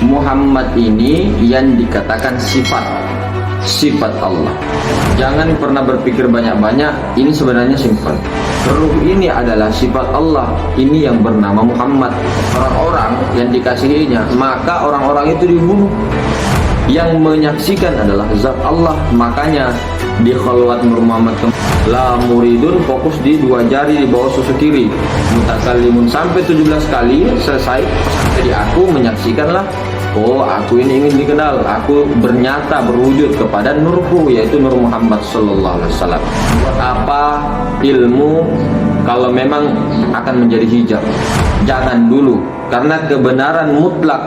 Muhammad ini yang dikatakan sifat Allah. Jangan pernah berpikir banyak-banyak, ini sebenarnya simpel. Ruh ini adalah sifat Allah, ini yang bernama Muhammad. Orang-orang yang dikasihinya, maka orang-orang itu dibunuh. Yang menyaksikan adalah zat Allah. Makanya di khalwat Nur Muhammad la muridun, fokus di dua jari di bawah susu kiri, mutakallimun sampai 17 kali selesai. Jadi aku menyaksikanlah, oh aku ini ingin dikenal, aku bernyata berwujud kepada nurku, yaitu Nur Muhammad sallallahu alaihi wasallam. Buat apa ilmu kalau memang akan menjadi hijab? Jangan dulu, karena kebenaran mutlak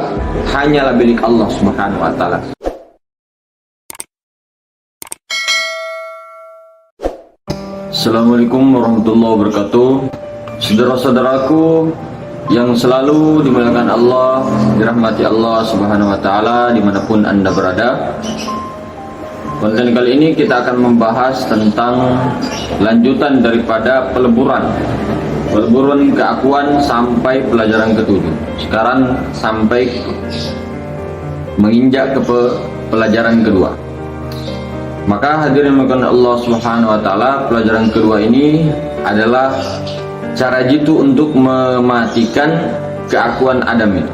hanyalah milik Allah Subhanahu wa taala. Assalamualaikum warahmatullahi wabarakatuh. Saudara-saudaraku yang selalu dimuliakan Allah, dirahmati Allah Subhanahu wa taala dimanapun Anda berada. Konten kali ini kita akan membahas tentang lanjutan daripada peleburan keakuan sampai pelajaran ketujuh. Sekarang sampai menginjak ke pelajaran kedua. Maka hadirin melakukan Allah Subhanahu wa taala, pelajaran kedua ini adalah cara jitu untuk mematikan keakuan Adam itu,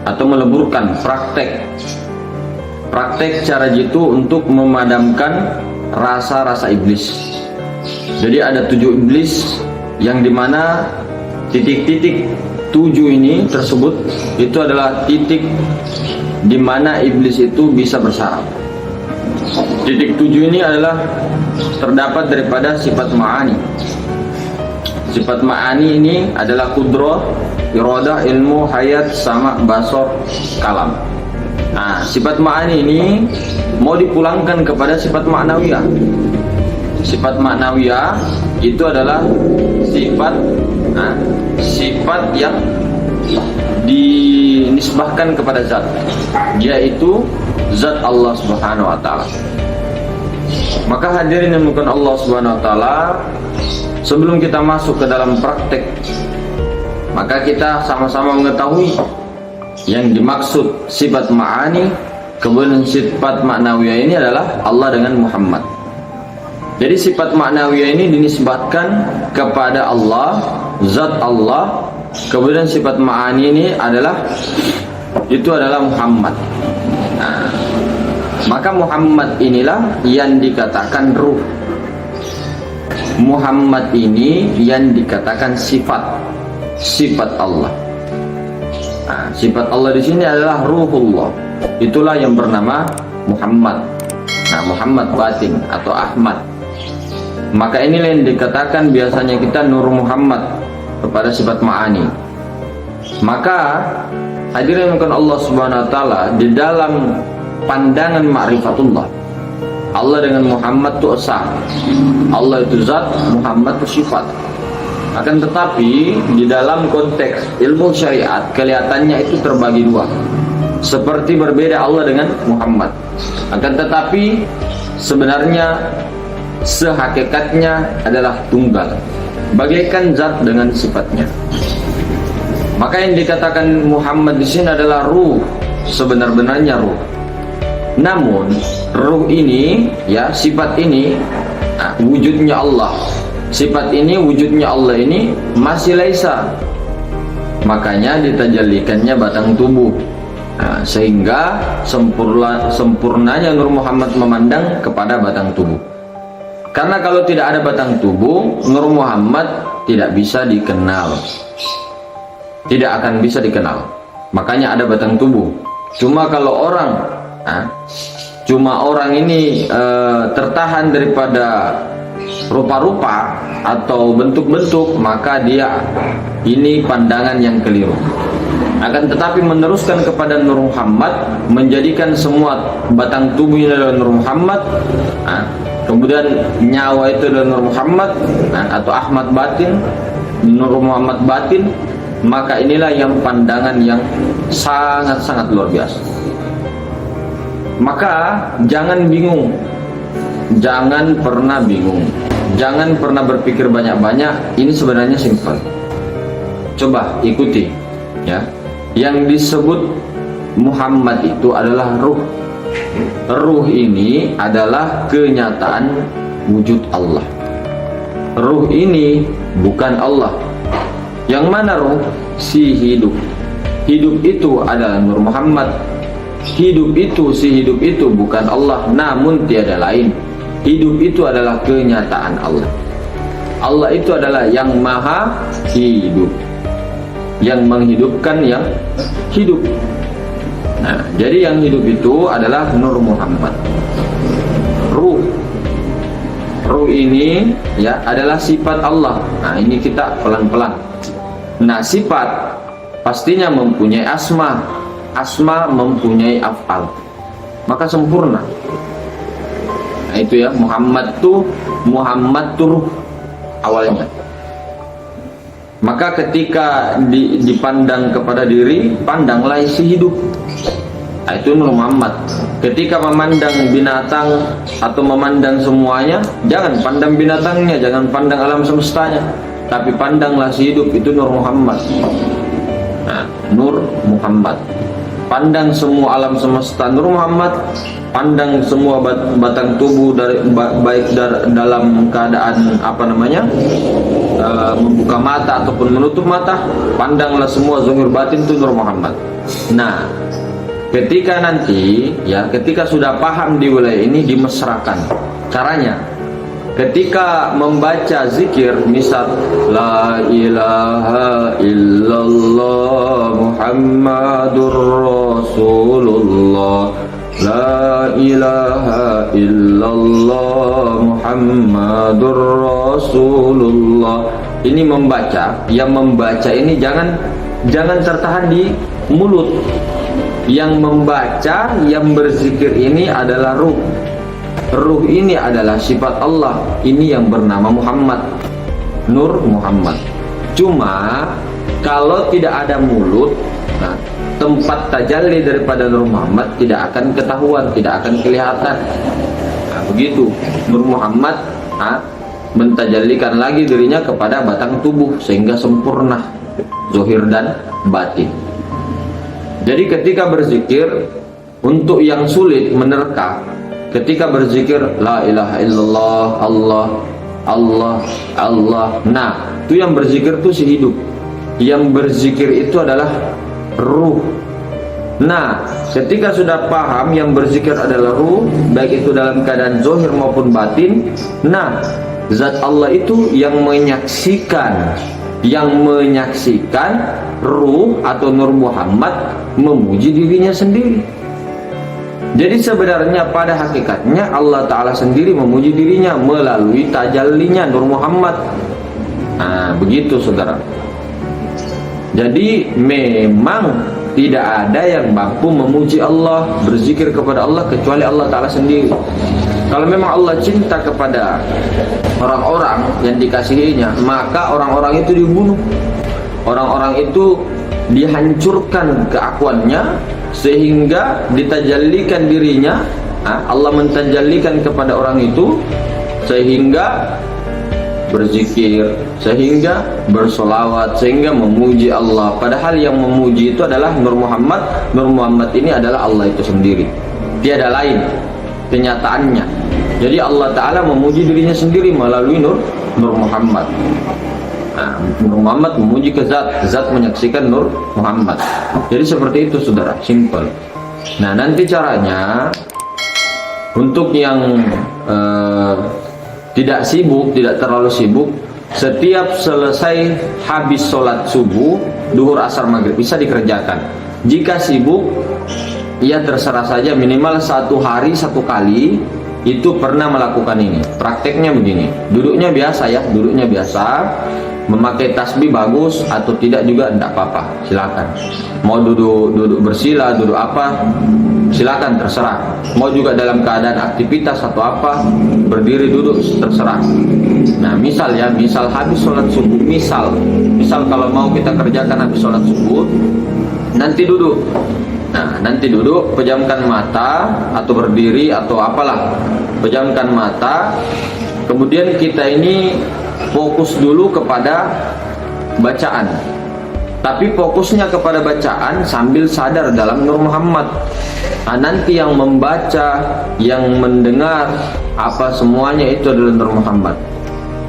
atau meleburkan praktek cara jitu untuk memadamkan rasa-rasa iblis. Jadi ada 7 iblis yang dimana titik-titik 7 ini tersebut itu adalah titik dimana iblis itu bisa bersarang. Titik 7 ini adalah terdapat daripada sifat ma'ani. Sifat ma'ani ini adalah kudrah, iradah, ilmu, hayat, sama, basar, kalam. Nah, sifat ma'ani ini mau dipulangkan kepada sifat ma'nawiyah. Sifat ma'nawiyah itu adalah sifat yang dinisbahkan kepada zat, yaitu zat Allah Subhanahu wa taala. Maka hadirin yang dimuliakan Allah Subhanahu wa taala, sebelum kita masuk ke dalam praktek, maka kita sama-sama mengetahui yang dimaksud sifat ma'ani, kemudian sifat ma'nawiyah ini adalah Allah dengan Muhammad. Jadi sifat ma'nawiyah ini dinisbatkan kepada Allah, zat Allah. Kemudian sifat ma'ani ini adalah Muhammad. Nah, maka Muhammad inilah yang dikatakan ruh. Muhammad ini yang dikatakan sifat Allah. Nah, sifat Allah di sini adalah ruhullah. Itulah yang bernama Muhammad. Nah, Muhammad batin atau Ahmad. Maka inilah yang dikatakan biasanya kita Nur Muhammad kepada sifat ma'ani. Maka hadirin yang Allah Subhanahu wa taala, di dalam pandangan ma'rifatullah, Allah dengan Muhammad itu esa. Allah itu zat, Muhammad itu sifat. Akan tetapi di dalam konteks ilmu syariat kelihatannya itu terbagi dua, seperti berbeda Allah dengan Muhammad. Akan tetapi sebenarnya sehakikatnya adalah tunggal, bagaikan zat dengan sifatnya. Maka yang dikatakan Muhammad di sini adalah ruh, sebenar-benarnya ruh. Namun ruh ini, ya, sifat ini, wujudnya Allah. Sifat ini, wujudnya Allah ini masih laisa. Makanya ditajallikannya batang tubuh. Nah, sehingga sempurnanya Nur Muhammad memandang kepada batang tubuh. Karena kalau tidak ada batang tubuh, Nur Muhammad tidak bisa dikenal. Tidak akan bisa dikenal. Makanya ada batang tubuh. Cuma kalau orang ini tertahan daripada rupa-rupa atau bentuk-bentuk, maka dia ini pandangan yang keliru. Akan tetapi meneruskan kepada Nur Muhammad, menjadikan semua batang tubuhnya adalah Nur Muhammad, kemudian nyawa itu adalah Nur Muhammad, atau Ahmad batin, Nur Muhammad batin. Maka inilah yang pandangan yang sangat-sangat luar biasa. Maka jangan bingung, jangan pernah bingung, jangan pernah berpikir banyak-banyak. Ini sebenarnya simpel. Coba ikuti, ya. Yang disebut Muhammad itu adalah ruh. Ruh ini adalah kenyataan wujud Allah. Ruh ini bukan Allah. Yang mana ruh? Si hidup. Hidup itu adalah Nur Muhammad. Hidup itu, si hidup itu bukan Allah, namun tiada lain. Hidup itu adalah kenyataan Allah. Allah itu adalah yang maha hidup, yang menghidupkan yang hidup. Nah, jadi yang hidup itu adalah Nur Muhammad. Ruh. Ruh ini ya adalah sifat Allah. Nah, ini kita pelan-pelan. Nah, sifat pastinya mempunyai asma. Asma mempunyai af'al. Maka sempurna. Nah, itu ya, Muhammad tuh ruh awalnya. Maka ketika dipandang kepada diri, pandanglah isi hidup. Nah, itu Nur Muhammad. Ketika memandang binatang atau memandang semuanya, jangan pandang binatangnya, jangan pandang alam semestanya, tapi pandanglah si hidup, itu Nur Muhammad. Nah, Nur Muhammad. Pandang semua alam semesta, Nur Muhammad. Pandang semua batang tubuh dari baik dalam keadaan membuka mata ataupun menutup mata, pandanglah semua zahir batin itu Nur Muhammad. Nah, ketika nanti ya, ketika sudah paham di wilayah ini, dimesrakan caranya. Ketika membaca zikir, misal la ilaha illallah Muhammadur Rasulullah, la ilaha illallah Muhammadur Rasulullah. Ini membaca, yang membaca ini jangan tertahan di mulut. Yang membaca, yang berzikir ini adalah ruh. Ruh ini adalah sifat Allah. Ini yang bernama Muhammad, Nur Muhammad. Cuma kalau tidak ada mulut, nah, tempat tajalli daripada Nur Muhammad tidak akan ketahuan, tidak akan kelihatan. Nah, begitu Nur Muhammad mentajallikan lagi dirinya kepada batang tubuh sehingga sempurna zahir dan batin. Jadi ketika berzikir, untuk yang sulit menerka, ketika berzikir la ilaha illallah, Allah, Allah, Allah. Nah, itu yang berzikir itu si hidup. Yang berzikir itu adalah ruh. Nah, ketika sudah paham yang berzikir adalah ruh, baik itu dalam keadaan zahir maupun batin, nah, zat Allah itu yang menyaksikan ruh atau Nur Muhammad memuji dirinya sendiri. Jadi sebenarnya pada hakikatnya Allah Ta'ala sendiri memuji dirinya melalui tajallinya Nur Muhammad. Nah, begitu saudara. Jadi memang tidak ada yang mampu memuji Allah, berzikir kepada Allah kecuali Allah Ta'ala sendiri. Kalau memang Allah cinta kepada orang-orang yang dikasihinya, maka orang-orang itu dibunuh. Orang-orang itu dihancurkan keakuannya sehingga ditajallikan dirinya. Allah mentajallikan kepada orang itu sehingga berzikir, sehingga bersolawat, sehingga memuji Allah. Padahal yang memuji itu adalah Nur Muhammad. Nur Muhammad ini adalah Allah itu sendiri, tiada lain kenyataannya. Jadi Allah Ta'ala memuji dirinya sendiri melalui Nur Muhammad. Nah, Nur Muhammad memuji ke zat menyaksikan Nur Muhammad. Jadi seperti itu saudara, simple. Nah, nanti caranya untuk yang tidak sibuk, tidak terlalu sibuk, setiap selesai habis sholat subuh, duhur, asar, maghrib bisa dikerjakan. Jika sibuk, ya terserah saja, minimal satu hari satu kali itu pernah melakukan ini. Prakteknya begini, duduknya biasa ya, duduknya biasa. Memakai tasbih bagus atau tidak juga tidak apa-apa, silakan. Mau duduk bersila, duduk apa, silakan, terserah. Mau juga dalam keadaan aktivitas atau apa, berdiri duduk, terserah. Nah, misal habis sholat subuh, misal kalau mau kita kerjakan habis sholat subuh, nanti duduk. Nah, nanti duduk, pejamkan mata atau berdiri atau apalah, pejamkan mata. Kemudian kita ini fokus dulu kepada bacaan. tapi fokusnya kepada bacaan sambil sadar dalam Nur Muhammad. Nah, nanti yang membaca, yang mendengar, apa semuanya itu adalah Nur Muhammad.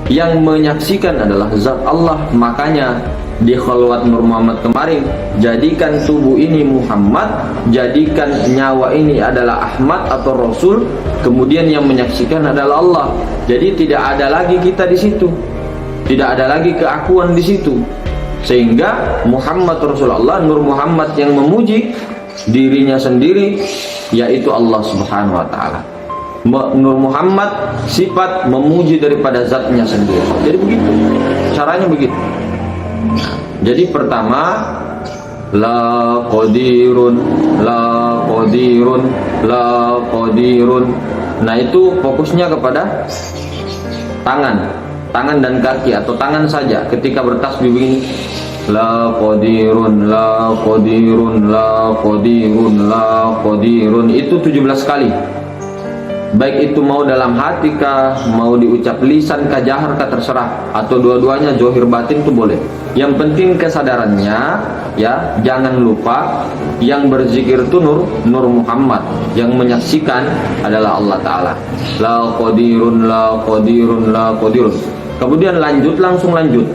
Yang menyaksikan adalah zat Allah. Makanya di khalwat Nur Muhammad kemarin, jadikan tubuh ini Muhammad, jadikan nyawa ini adalah Ahmad atau Rasul, kemudian yang menyaksikan adalah Allah. Jadi tidak ada lagi kita di situ, tidak ada lagi keakuan di situ, sehingga Muhammad Rasulullah, Nur Muhammad yang memuji dirinya sendiri, yaitu Allah Subhanahu wa Ta'ala. Nur Muhammad sifat memuji daripada zatnya sendiri. Jadi begitu caranya, begitu. Jadi pertama, la qadirun, la qadirun, la qadirun. Nah, itu fokusnya kepada tangan dan kaki, atau tangan saja ketika bertasbih begini. La qadirun, la qadirun, la qadirun, la qadirun. Itu 17 kali. Baik itu mau dalam hati kah, mau diucap lisan kah, jahar kah, terserah, atau dua-duanya, zohir batin itu boleh. Yang penting kesadarannya, ya, jangan lupa yang berzikir itu Nur Muhammad, yang menyaksikan adalah Allah Ta'ala. La qadirun, la qadirun, la qadirun. Kemudian langsung lanjut.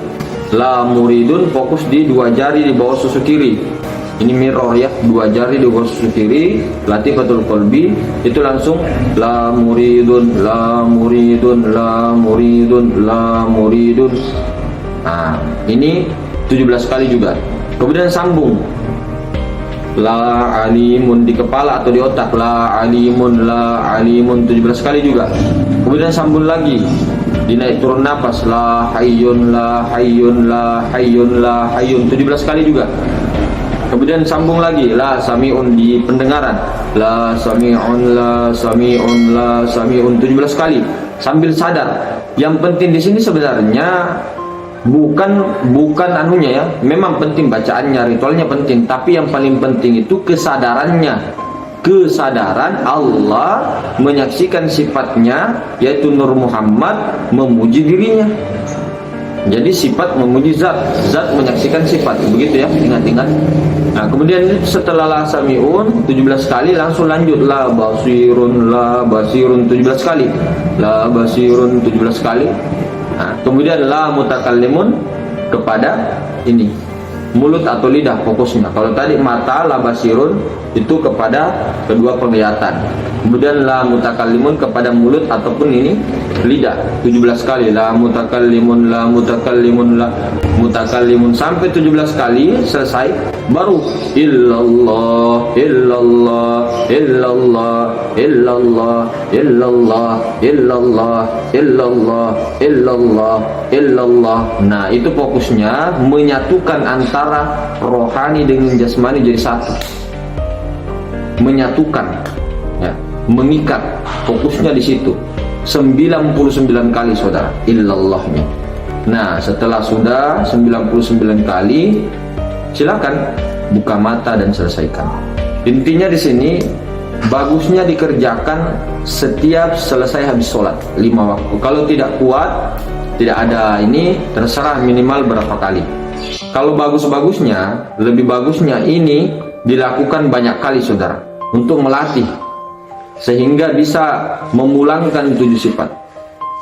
La muridun, fokus di 2 jari di bawah susu kiri. Ini mirror ya, 2 jari di bawah susu kiri, latifatul qalbi. Itu langsung la muridun, la muridun, la muridun, la muridun. Nah, ini 17 kali juga. Kemudian sambung. La alimun di kepala atau di otak. La alimun, la alimun 17 kali juga. Kemudian sambung lagi. Dinaik turun nafas. La hayyun, la hayyun, la hayyun, la hayyun 17 kali juga. Kemudian sambung lagi, la sami'un di pendengaran. La sami'un, la sami'un, la sami'un 17 kali sambil sadar. Yang penting di sini sebenarnya bukan anunya ya. Memang penting bacaannya, ritualnya penting, tapi yang paling penting itu kesadarannya. Kesadaran Allah menyaksikan sifatnya, yaitu Nur Muhammad memuji dirinya. Jadi sifat memuji zat, zat menyaksikan sifat, begitu ya, ingat-ingat. Nah, kemudian setelah la sami'un 17 kali langsung lanjut la basirun, la basirun 17 kali. La basirun 17 kali. Nah, kemudian la mutakallimun kepada ini mulut atau lidah fokusnya. Kalau tadi mata, la basirun itu kepada kedua penglihatan. Kemudian la mutakallimun kepada mulut ataupun ini lidah 17 kali. La mutakallimun, la mutakallimun, la mutakallimun sampai 17 kali selesai, baru illallah, illallah, illallah, illallah, illallah, illallah, illallah, illallah, illallah. Nah, itu fokusnya menyatukan antara rohani dengan jasmani jadi satu. Menyatukan, ya, mengikat, fokusnya di situ 99 kali saudara, illallahnya. Nah, setelah sudah 99 kali, silakan buka mata dan selesaikan. Intinya di sini bagusnya dikerjakan setiap selesai habis sholat 5 waktu. Kalau tidak kuat, tidak ada ini, terserah minimal berapa kali. Kalau bagus-bagusnya, lebih bagusnya ini dilakukan banyak kali saudara, untuk melatih sehingga bisa memulangkan 7 sifat,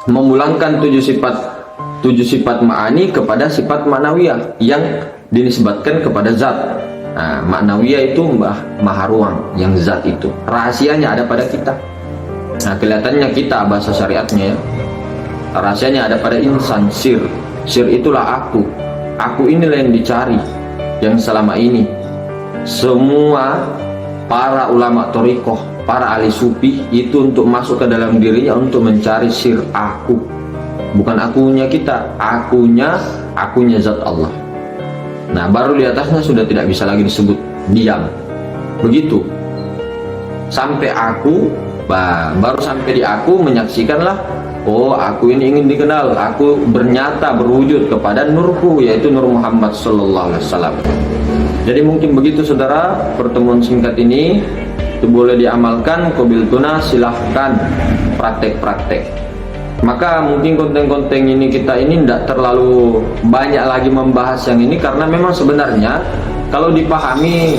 memulangkan 7 sifat ma'ani kepada sifat ma'nawiyah yang dinisbatkan kepada zat. Nah, ma'nawiyah itu maha ruang, yang zat itu rahasianya ada pada kita. Nah, kelihatannya kita bahasa syariatnya ya, rahasianya ada pada insan, sir itulah aku inilah yang dicari, yang selama ini semua para ulama thariqah, para ahli sufi itu untuk masuk ke dalam dirinya untuk mencari sir aku. Bukan akunya kita, akunya zat Allah. Nah, baru di atasnya sudah tidak bisa lagi disebut diam. Begitu. Sampai aku, baru sampai di aku menyaksikanlah, oh aku ini ingin dikenal, aku bernyata berwujud kepada nurku, yaitu Nur Muhammad sallallahu alaihi wasallam. Jadi mungkin begitu saudara, pertemuan singkat ini itu boleh diamalkan. Qabil tuna, silahkan praktek-praktek. Maka mungkin konten-konten ini kita ini tidak terlalu banyak lagi membahas yang ini, karena memang sebenarnya kalau dipahami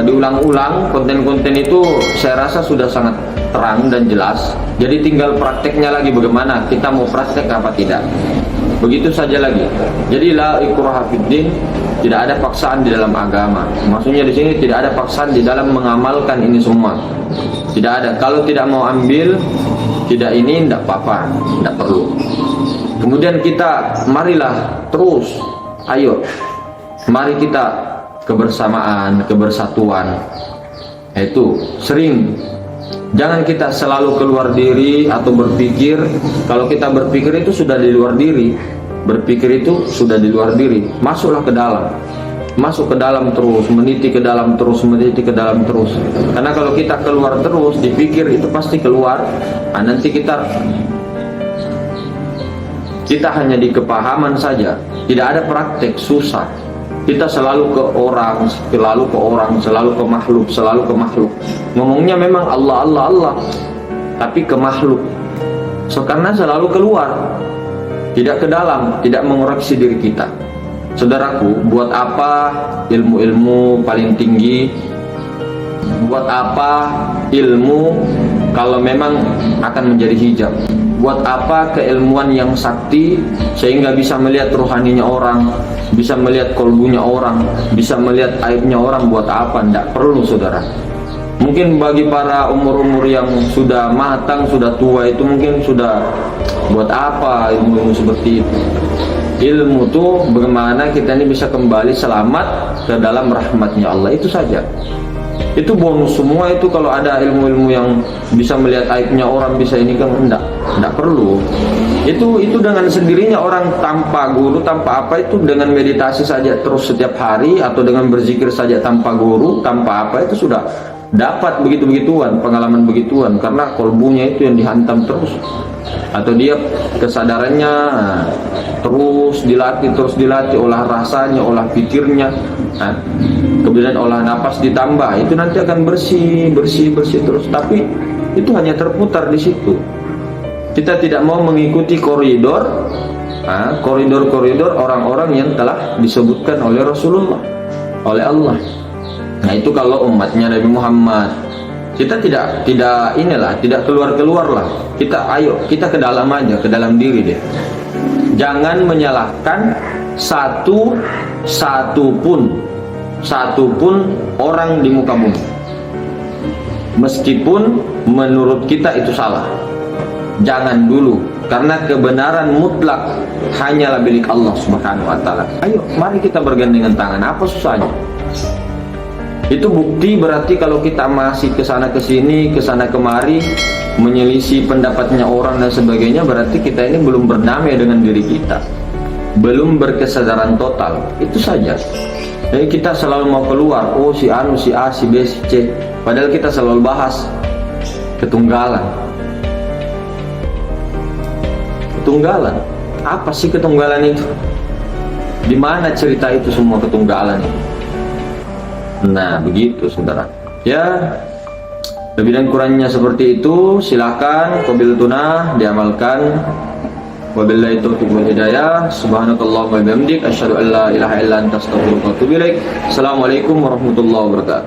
diulang-ulang, konten-konten itu saya rasa sudah sangat terang dan jelas. Jadi tinggal prakteknya lagi, bagaimana kita mau praktek apa tidak. Begitu saja lagi. Jadi la ikraha fiddin, tidak ada paksaan di dalam agama. Maksudnya di sini tidak ada paksaan di dalam mengamalkan ini semua. Tidak ada. Kalau tidak mau ambil, tidak ini, tidak apa-apa, tidak perlu. Kemudian kita marilah terus, ayo, mari kita kebersamaan, kebersatuan. Itu sering. Jangan kita selalu keluar diri atau berpikir. Kalau kita berpikir itu sudah di luar diri. Berpikir itu sudah di luar diri. Masuklah ke dalam. Masuk ke dalam terus, meniti ke dalam terus, meniti ke dalam terus. Karena kalau kita keluar terus, dipikir itu pasti keluar. Nah, nanti kita hanya di kepahaman saja. Tidak ada praktek, susah. Kita selalu ke orang, selalu ke orang, selalu ke makhluk, selalu ke makhluk. Ngomongnya memang Allah, Allah, Allah, tapi ke makhluk. Karena selalu keluar, tidak ke dalam, tidak mengoreksi diri kita. Saudaraku, buat apa ilmu-ilmu paling tinggi? Buat apa ilmu kalau memang akan menjadi hijab? Buat apa keilmuan yang sakti sehingga bisa melihat rohaninya orang, bisa melihat kolbunya orang, bisa melihat aibnya orang? Buat apa? Tidak perlu, saudara. Mungkin bagi para umur-umur yang sudah matang, sudah tua, itu mungkin sudah, buat apa ilmu-ilmu seperti itu? Ilmu itu bagaimana kita ini bisa kembali selamat ke dalam rahmatnya Allah, itu saja. Itu bonus semua itu. Kalau ada ilmu-ilmu yang bisa melihat aibnya orang, bisa ini kan, enggak perlu. Itu dengan sendirinya orang tanpa guru, tanpa apa, itu dengan meditasi saja terus setiap hari, atau dengan berzikir saja tanpa guru, tanpa apa, itu sudah dapat begitu-begituan, pengalaman begituan. Karena kolbunya itu yang dihantam terus, atau dia kesadarannya terus dilatih, olah rasanya, olah pikirnya, kemudian olah napas ditambah, itu nanti akan bersih terus. Tapi itu hanya terputar di situ. Kita tidak mau mengikuti koridor orang-orang yang telah disebutkan oleh Rasulullah, oleh Allah. Nah, itu kalau umatnya Nabi Muhammad. Kita tidak keluar lah. Kita ke dalam aja, ke dalam diri deh. Jangan menyalahkan satupun orang di muka bumi, meskipun menurut kita itu salah. Jangan dulu, karena kebenaran mutlak hanyalah milik Allah Subhanahu wa taala. Ayo, mari kita bergandengan tangan. Apa susahnya? Itu bukti berarti kalau kita masih kesana kesini, kesana kemari, menyelisih pendapatnya orang dan sebagainya, berarti kita ini belum berdamai dengan diri kita, belum berkesadaran total. Itu saja. Jadi kita selalu mau keluar, oh si Anu, si A, si B, si C, padahal kita selalu bahas ketunggalan. Ketunggalan, apa sih ketunggalan itu? Di mana cerita itu semua ketunggalan itu? Nah, begitu, saudara. Ya, lebih dan kurangnya seperti itu. Silakan qabil tunah diamalkan. Wabillahi taufiq wal hidayah. Subhanakallahumma wa bihamdik asyhadu an la ilaha illa anta astaghfiruka wa atubu ilaik. Assalamualaikum warahmatullahi wabarakatuh.